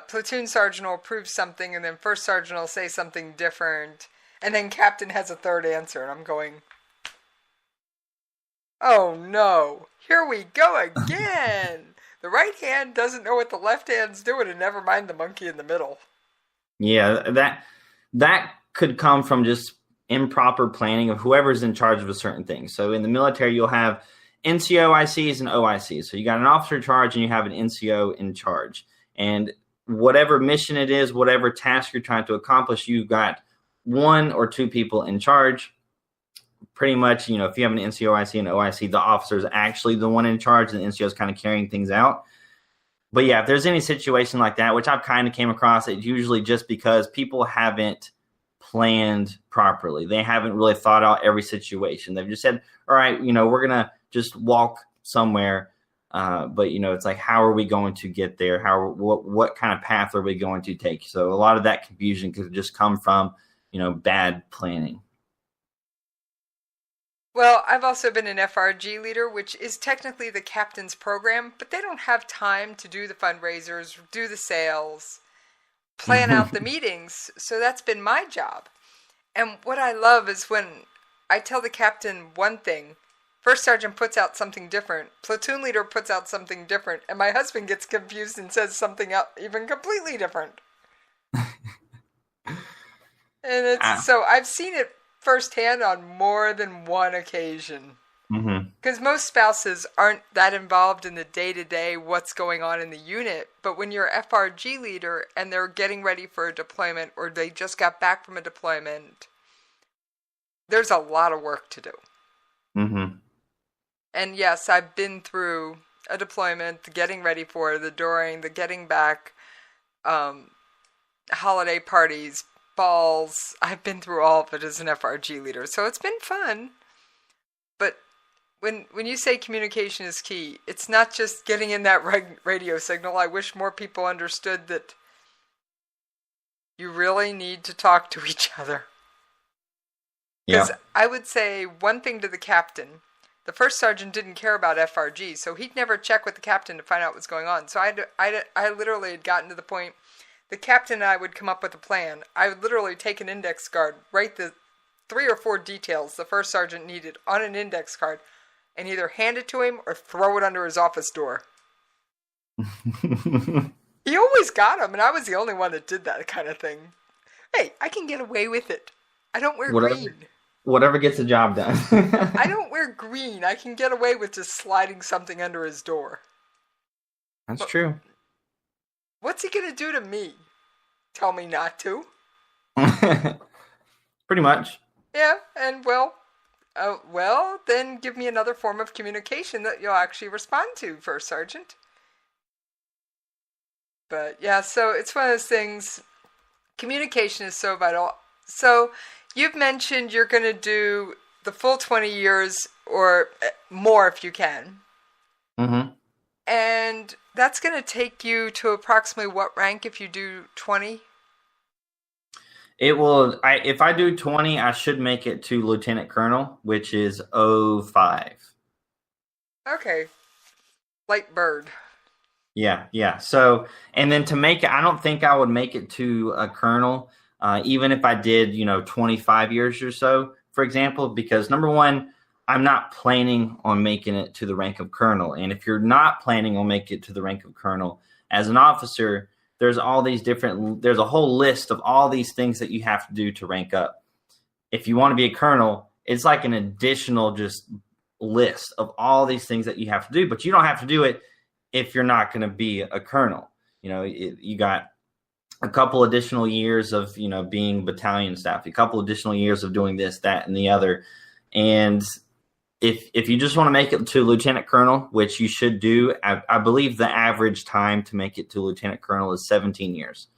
platoon sergeant will approve something, and then first sergeant will say something different, and then captain has a third answer, and I'm going, oh no, here we go again. The right hand doesn't know what the left hand's doing, and never mind the monkey in the middle. Yeah, that could come from just improper planning of whoever's in charge of a certain thing. So in the military, you'll have NCO ICs and OICs. So you got an officer in charge and you have an NCO in charge. And whatever mission it is, whatever task you're trying to accomplish, you've got one or two people in charge. Pretty much, if you have an NCO IC and OIC, the officer is actually the one in charge, and the NCO is kind of carrying things out. But yeah, if there's any situation like that, which I've kind of came across, it's usually just because people haven't planned properly. They haven't really thought out every situation. They've just said, all right, we're going to just walk somewhere. But, it's like, how are we going to get there? What kind of path are we going to take? So a lot of that confusion could just come from, bad planning. Well, I've also been an FRG leader, which is technically the captain's program, but they don't have time to do the fundraisers, do the sales, plan out the meetings. So that's been my job. And what I love is when I tell the captain one thing, first sergeant puts out something different, platoon leader puts out something different, and my husband gets confused and says something else even completely different. And so I've seen it firsthand on more than one occasion. Because most spouses aren't that involved in the day-to-day what's going on in the unit, but when you're an FRG leader and they're getting ready for a deployment or they just got back from a deployment, there's a lot of work to do. And yes, I've been through a deployment, the getting ready for it, the during, the getting back, holiday parties, balls. I've been through all of it as an FRG leader, so it's been fun. But when you say communication is key, it's not just getting in that radio signal. I wish more people understood that you really need to talk to each other. Because I would say one thing to the captain. The first sergeant didn't care about FRG, so he'd never check with the captain to find out what's going on. So I literally had gotten to the point, the captain and I would come up with a plan. I would literally take an index card, write the 3 or 4 details the first sergeant needed on an index card, and either hand it to him or throw it under his office door. He always got them, and I was the only one that did that kind of thing. Hey, I can get away with it. I don't wear green. Whatever gets the job done. I don't wear green. I can get away with just sliding something under his door. That's true. What's he going to do to me? Tell me not to? Pretty much. Yeah, and well, then give me another form of communication that you'll actually respond to, First Sergeant. But yeah, so it's one of those things. Communication is so vital. So you've mentioned you're going to do the full 20 years or more if you can. And that's going to take you to approximately what rank if you do 20? It will. If I do 20, I should make it to Lieutenant Colonel, which is 05. Okay. Light bird. Yeah. So, and then to make it, I don't think I would make it to a colonel, even if I did, 25 years or so, for example, because number one, I'm not planning on making it to the rank of colonel. And if you're not planning on making it to the rank of colonel, as an officer, there's a whole list of all these things that you have to do to rank up. If you want to be a colonel, it's like an additional just list of all these things that you have to do, but you don't have to do it if you're not going to be a colonel. You got a couple additional years of, being battalion staff, a couple additional years of doing this, that, and the other. And if you just want to make it to lieutenant colonel, which you should do, I believe the average time to make it to lieutenant colonel is 17 years.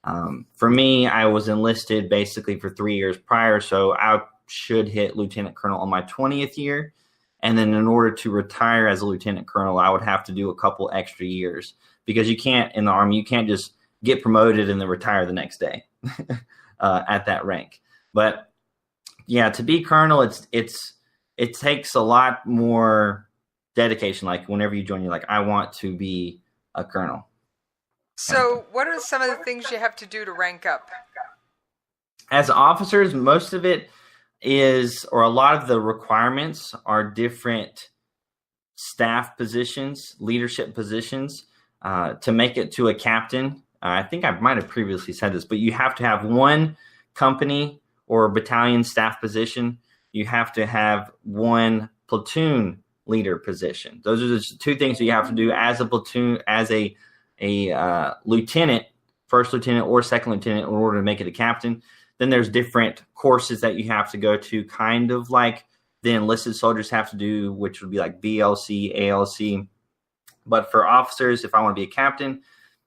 For me, I was enlisted basically for 3 years prior, so I should hit lieutenant colonel on my 20th year. And then in order to retire as a lieutenant colonel, I would have to do a couple extra years, because you can't, in the Army, you can't just get promoted and then retire the next day at that rank. But yeah, to be colonel, it takes a lot more dedication. Like whenever you join, you're like, I want to be a colonel. So what are some of the things you have to do to rank up? As officers, most of it is, or a lot of the requirements are different staff positions, leadership positions. To make it to a captain, I think I might have previously said this, but you have to have one company or battalion staff position. You have to have one platoon leader position. Those are the two things that you have to do as a platoon, as a lieutenant, first lieutenant or second lieutenant, in order to make it a captain. Then there's different courses that you have to go to, kind of like the enlisted soldiers have to do, which would be like BLC, ALC. But for officers, if I want to be a captain,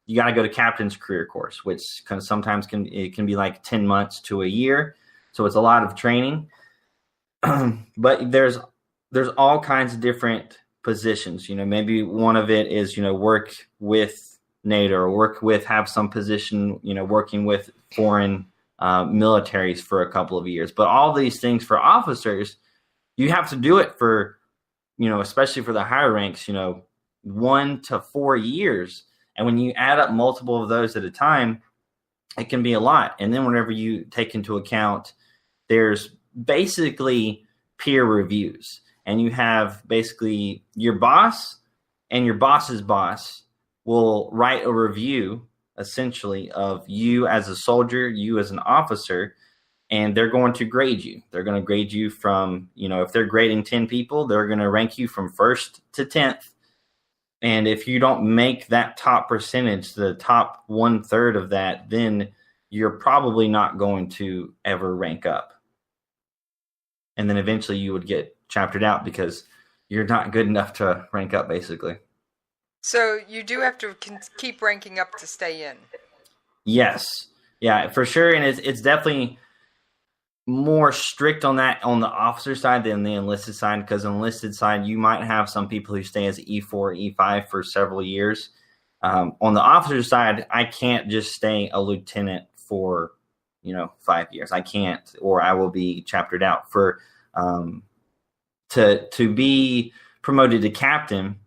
you got to go to captain's career course, which sometimes can be like 10 months to a year. So it's a lot of training. But there's all kinds of different positions. Maybe one of it is, work with NATO, or have some position, working with foreign militaries for a couple of years. But all these things for officers, you have to do it for, especially for the higher ranks, 1 to 4 years. And when you add up multiple of those at a time, it can be a lot. And then whenever you take into account, there's basically peer reviews, and you have basically your boss and your boss's boss will write a review essentially of you as a soldier, you as an officer, and they're going to grade you. They're going to grade you from, if they're grading 10 people, they're going to rank you from 1st to 10th. And if you don't make that top percentage, the top 1/3 of that, then you're probably not going to ever rank up. And then eventually you would get chaptered out because you're not good enough to rank up, basically. So you do have to keep ranking up to stay in. Yes. Yeah, for sure. And it's definitely more strict on that on the officer side than the enlisted side, because on the enlisted side, you might have some people who stay as E4, E5 for several years. On the officer side, I can't just stay a lieutenant for, 5 years. I can't, or I will be chaptered out. For to be promoted to captain,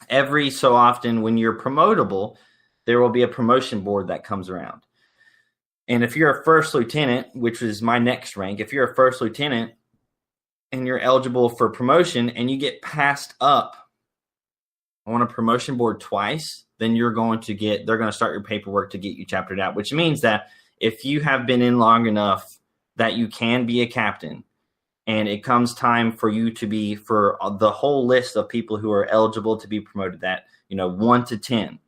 every so often when you're promotable, there will be a promotion board that comes around. And if you're a first lieutenant, which is my next rank, if you're a first lieutenant and you're eligible for promotion and you get passed up on a promotion board twice, then they're going to start your paperwork to get you chaptered out, which means that if you have been in long enough that you can be a captain, and it comes time for you to be, for the whole list of people who are eligible to be promoted, that, 1 to 10,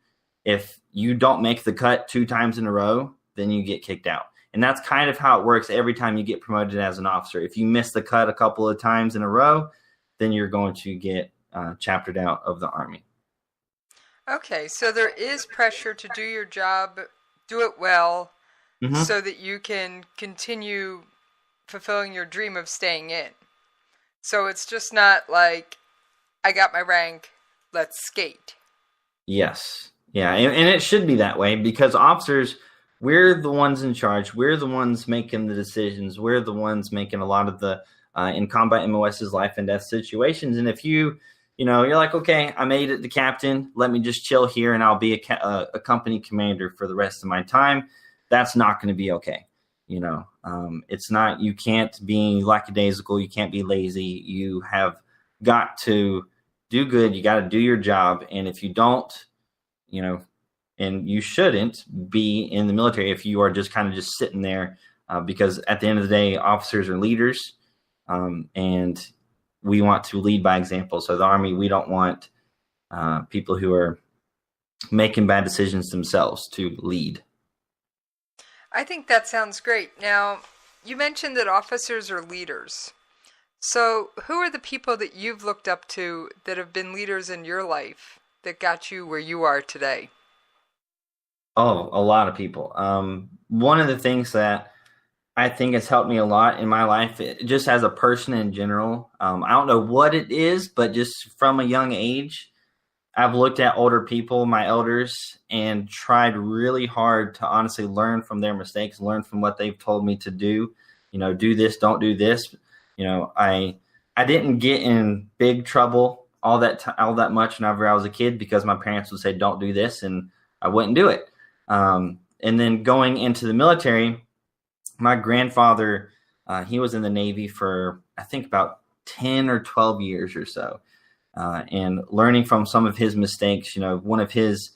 if you don't make the cut 2 times in a row, then you get kicked out. And that's kind of how it works every time you get promoted as an officer. If you miss the cut a couple of times in a row, then you're going to get chaptered out of the Army. Okay, so there is pressure to do your job, do it well, so that you can continue fulfilling your dream of staying in. So it's just not like, I got my rank, let's skate. Yes. Yeah, and it should be that way, because officers, we're the ones in charge. We're the ones making the decisions. We're the ones making a lot of the in combat MOS's life and death situations. And if you're like, okay, I made it to captain, let me just chill here and I'll be a company commander for the rest of my time, that's not going to be okay. It's not, you can't be lackadaisical. You can't be lazy. You have got to do good. You got to do your job. And if you don't, and you shouldn't be in the military if you are just kind of just sitting there, because at the end of the day, officers are leaders, and we want to lead by example. So the Army, we don't want people who are making bad decisions themselves to lead. I think that sounds great. Now, you mentioned that officers are leaders. So who are the people that you've looked up to that have been leaders in your life that got you where you are today? Oh, a lot of people. One of the things that I think it's helped me a lot in my life, just as a person in general. I don't know what it is, but just from a young age, I've looked at older people, my elders, and tried really hard to honestly learn from their mistakes, learn from what they've told me to do. Do this, don't do this. I didn't get in big trouble all that much whenever I was a kid because my parents would say, don't do this, and I wouldn't do it. And then going into the military, my grandfather, he was in the Navy for, I think, about 10 or 12 years or so. And learning from some of his mistakes, one of his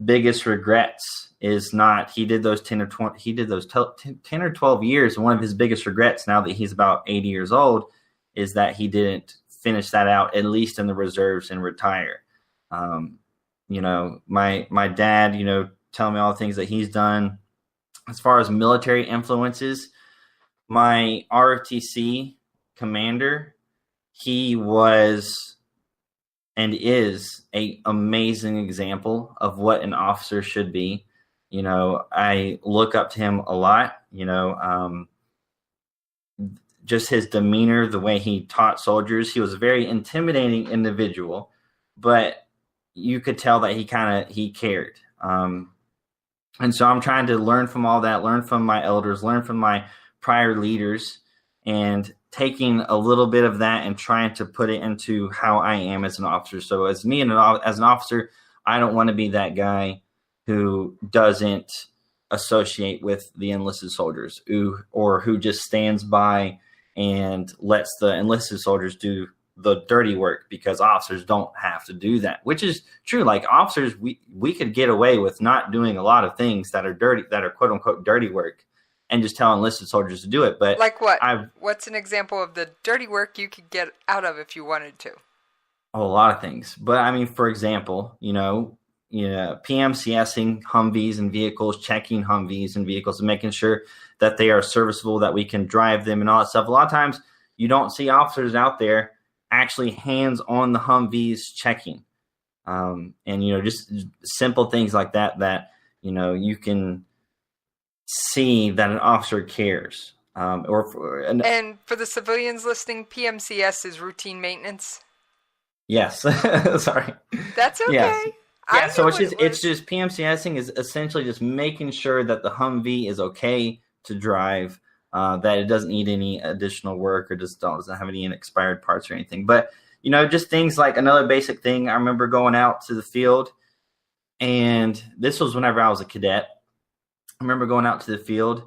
biggest regrets is not, he did those 10 or 12 years. And one of his biggest regrets now that he's about 80 years old is that he didn't finish that out, at least in the reserves, and retire. My dad, telling me all the things that he's done. As far as military influences, my ROTC commander, he was and is an amazing example of what an officer should be. I look up to him a lot, just his demeanor, the way he taught soldiers. He was a very intimidating individual, but you could tell that he cared. And so I'm trying to learn from all that, learn from my elders, learn from my prior leaders, and taking a little bit of that and trying to put it into how I am as an officer. So as an officer, I don't want to be that guy who doesn't associate with the enlisted soldiers or who just stands by and lets the enlisted soldiers do the dirty work, because officers don't have to do that, which is true. Like officers, we could get away with not doing a lot of things that are dirty, that are quote unquote dirty work, and just tell enlisted soldiers to do it. But like what? What's an example of the dirty work you could get out of if you wanted to? A lot of things. But I mean, for example, PMCSing Humvees and vehicles, checking Humvees and vehicles, and making sure that they are serviceable, that we can drive them and all that stuff. A lot of times you don't see officers out there actually hands on the Humvees checking. And, just simple things like that, you can see that an officer cares. And for the civilians listening, PMCS is routine maintenance. Yes. Sorry. That's okay. Yes. Yeah, so it's just PMCSing is essentially just making sure that the Humvee is okay to drive, that it doesn't need any additional work or just doesn't have any expired parts or anything. But, just things like another basic thing. I remember going out to the field, and this was whenever I was a cadet. I remember going out to the field,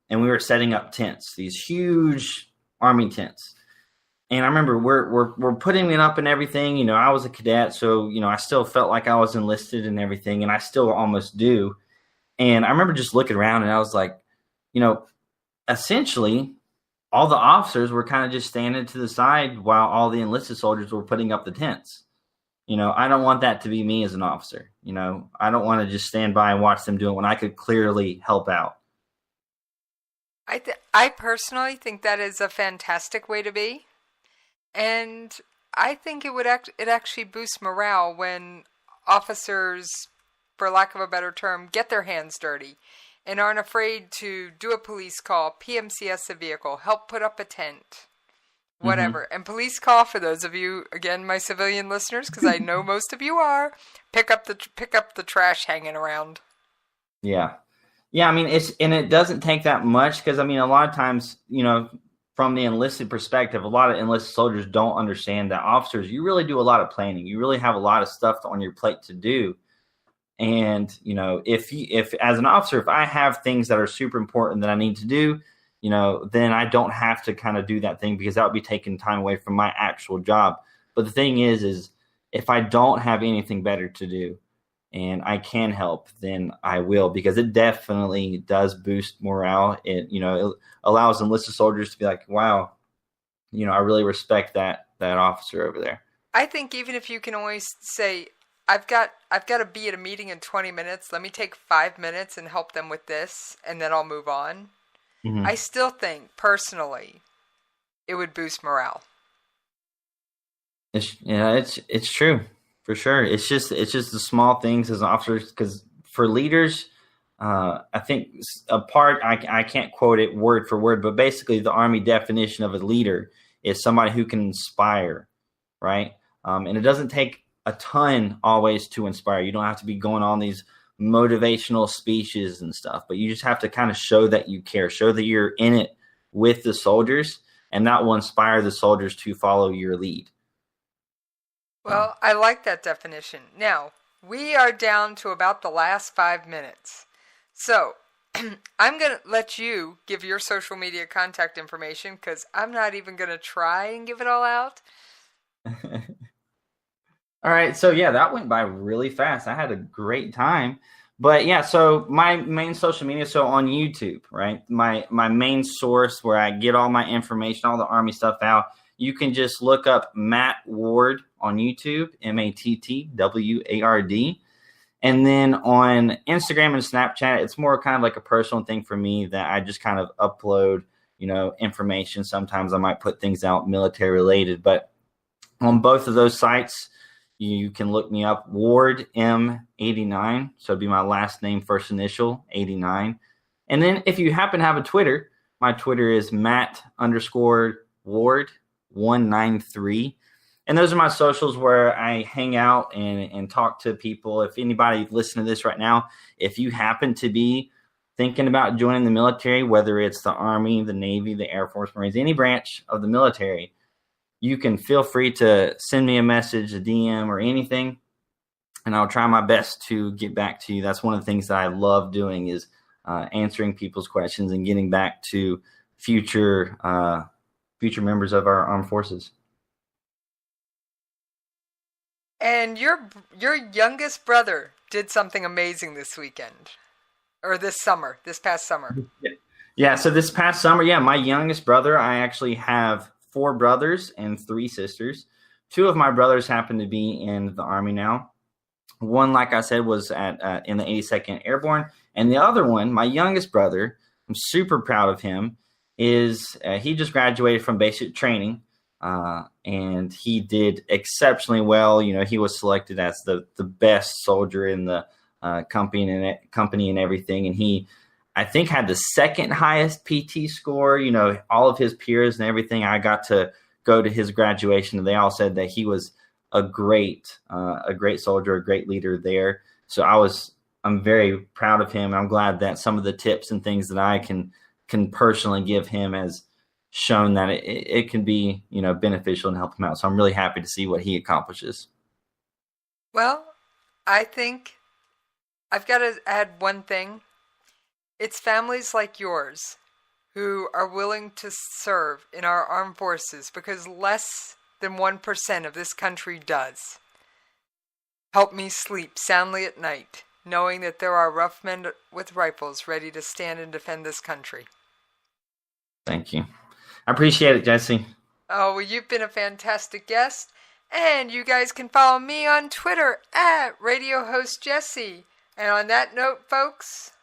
and we were setting up tents, these huge Army tents. And I remember we're putting it up and everything. I was a cadet, so, I still felt like I was enlisted and everything, and I still almost do. And I remember just looking around, and I was like, essentially, all the officers were kind of just standing to the side while all the enlisted soldiers were putting up the tents. I don't want that to be me as an officer. I don't want to just stand by and watch them do it when I could clearly help out. I personally think that is a fantastic way to be. And I think it actually boosts morale when officers, for lack of a better term, get their hands dirty and aren't afraid to do a police call, PMCS a vehicle, help put up a tent, whatever. Mm-hmm. And police call, for those of you, again, my civilian listeners, because I know most of you are, pick up the trash hanging around. Yeah. Yeah, I mean, it doesn't take that much, because, I mean, a lot of times, from the enlisted perspective, a lot of enlisted soldiers don't understand that officers, you really do a lot of planning. You really have a lot of stuff on your plate to do. And, if as an officer, if I have things that are super important that I need to do, then I don't have to kind of do that thing, because that would be taking time away from my actual job. But the thing is if I don't have anything better to do and I can help, then I will, because it definitely does boost morale. It allows enlisted soldiers to be like, wow, I really respect that officer over there. I think even if you can always say, I've got to be at a meeting in 20 minutes. Let me take 5 minutes and help them with this, and then I'll move on. Mm-hmm. I still think, personally, it would boost morale. It's true, for sure. It's just the small things as officers, because for leaders, I think a part, I can't quote it word for word, but basically the Army definition of a leader is somebody who can inspire, right? And it doesn't take a ton always to inspire. You don't have to be going on these motivational speeches and stuff, but you just have to kind of show that you care, show that you're in it with the soldiers, and that will inspire the soldiers to follow your lead. Well, I like that definition. Now, we are down to about the last 5 minutes. So, I'm going to let you give your social media contact information because I'm not even going to try and give it all out. All right. So, yeah, that went by really fast. I had a great time. But, yeah, so my main social media, so on YouTube, right, my main source where I get all my information, all the Army stuff out, you can just look up Matt Ward on YouTube, MattWard. And then on Instagram and Snapchat, it's more kind of like a personal thing for me that I just kind of upload, information. Sometimes I might put things out military related, but on both of those sites, you can look me up, Ward M89. So it'd be my last name, first initial, 89. And then if you happen to have a Twitter, my Twitter is Matt_Ward193. And those are my socials where I hang out and talk to people. If anybody listening to this right now, if you happen to be thinking about joining the military, whether it's the Army, the Navy, the Air Force, Marines, any branch of the military, you can feel free to send me a message, a DM, or anything, and I'll try my best to get back to you. That's one of the things that I love doing is answering people's questions and getting back to future members of our armed forces. And your youngest brother did something amazing this weekend, or this past summer. Yeah. So this past summer, my youngest brother, I actually have 4 brothers and 3 sisters. 2 of my brothers happen to be in the Army now. One, like I said, was in the 82nd Airborne, and the other one, my youngest brother, I'm super proud of him, is he just graduated from basic training. And he did exceptionally well. He was selected as the best soldier in the company and everything. And he, I think, had the second highest PT score. All of his peers and everything. I got to go to his graduation, and they all said that he was a great soldier, a great leader there. So I'm very proud of him. I'm glad that some of the tips and things that I can personally give him has shown that it can be, beneficial and help him out. So I'm really happy to see what he accomplishes. Well, I think I've got to add one thing. It's families like yours who are willing to serve in our armed forces because less than 1% of this country does. Help me sleep soundly at night, knowing that there are rough men with rifles ready to stand and defend this country. Thank you. I appreciate it, Jesse. Oh, well, you've been a fantastic guest. And you guys can follow me on Twitter at Radio Host Jesse. And on that note, folks,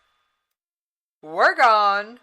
we're gone.